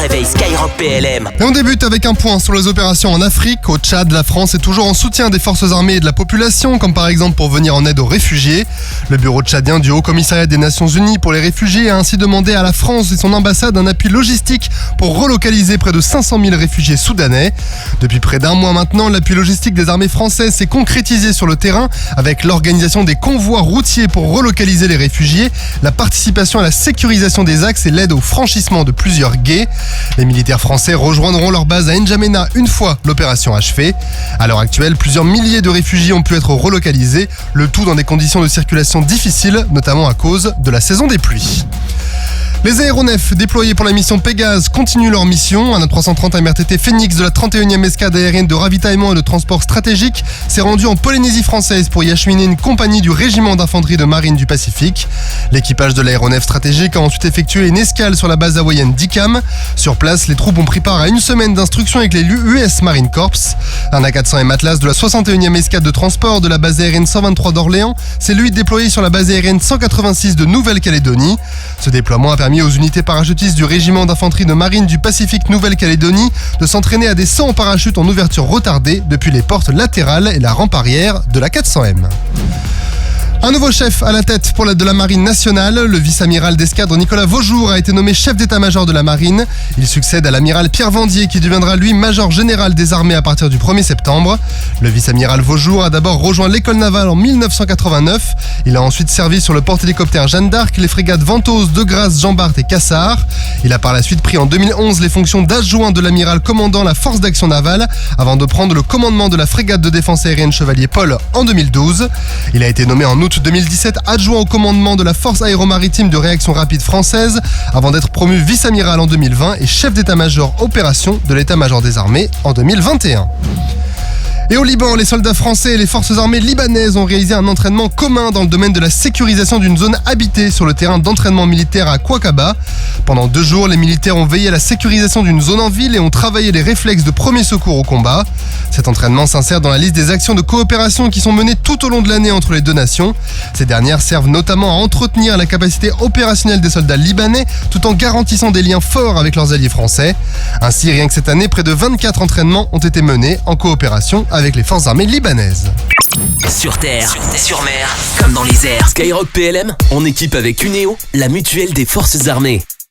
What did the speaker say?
réveil Skyrock PLM. Et on débute avec un point sur les opérations en Afrique. Au Tchad, la France est toujours en soutien des forces armées et de la population, comme par exemple pour venir en aide aux réfugiés. Le bureau tchadien du Haut Commissariat des Nations Unies pour les réfugiés a ainsi demandé à la France et son ambassade un appui logistique pour relocaliser près de 500 000 réfugiés soudanais. Depuis près d'un mois maintenant, l'appui logistique des armées françaises s'est concrétisé sur le terrain avec l'organisation des convois routiers pour relocaliser les réfugiés, la participation à la sécurisation des axes et l'aide au franchissement de plusieurs gués. Les militaires français rejoindront leur base à N'Djamena une fois l'opération achevée. À l'heure actuelle, plusieurs milliers de réfugiés ont pu être relocalisés, le tout dans des conditions de circulation difficiles, notamment à cause de la saison des pluies. Les aéronefs déployés pour la mission Pégase continuent leur mission. Un A330 MRTT Phoenix de la 31e escadre aérienne de ravitaillement et de transport stratégique s'est rendu en Polynésie française pour y acheminer une compagnie du régiment d'infanterie de marine du Pacifique. L'équipage de l'aéronef stratégique a ensuite effectué une escale sur la base hawaïenne d'Icam. Sur place, les troupes ont pris part à une semaine d'instruction avec les US Marine Corps. Un A400M Atlas de la 61e escadre de transport de la base aérienne 123 d'Orléans s'est lui déployé sur la base aérienne 186 de Nouvelle-Calédonie. Ce déploiement a permis aux unités parachutistes du régiment d'infanterie de marine du Pacifique Nouvelle-Calédonie de s'entraîner à des sauts en parachute en ouverture retardée depuis les portes latérales et la rampe arrière de la 400M. Un nouveau chef à la tête de la Marine nationale. Le vice-amiral d'escadre Nicolas Vaujour a été nommé chef d'état-major de la Marine. Il succède à l'amiral Pierre Vendier qui deviendra lui major général des armées à partir du 1er septembre. Le vice-amiral Vaujour a d'abord rejoint l'école navale en 1989. Il a ensuite servi sur le porte-hélicoptère Jeanne d'Arc, les frégates Ventose, De Grasse, Jean Bart et Cassard. Il a par la suite pris en 2011 les fonctions d'adjoint de l'amiral commandant la force d'action navale avant de prendre le commandement de la frégate de défense aérienne Chevalier Paul en 2012. Il a été nommé en août 2017 adjoint au commandement de la force aéromaritime de réaction rapide française avant d'être promu vice-amiral en 2020 et chef d'état-major opération de l'état-major des armées en 2021. Et au Liban, les soldats français et les forces armées libanaises ont réalisé un entraînement commun dans le domaine de la sécurisation d'une zone habitée sur le terrain d'entraînement militaire à Kouakaba. Pendant 2 jours, les militaires ont veillé à la sécurisation d'une zone en ville et ont travaillé les réflexes de premier secours au combat. Cet entraînement s'insère dans la liste des actions de coopération qui sont menées tout au long de l'année entre les deux nations. Ces dernières servent notamment à entretenir la capacité opérationnelle des soldats libanais tout en garantissant des liens forts avec leurs alliés français. Ainsi, rien que cette année, près de 24 entraînements ont été menés en coopération avec les forces armées libanaises. Sur terre, sur mer, comme dans les airs. Skyrock PLM, en équipe avec Cuneo, la mutuelle des forces armées.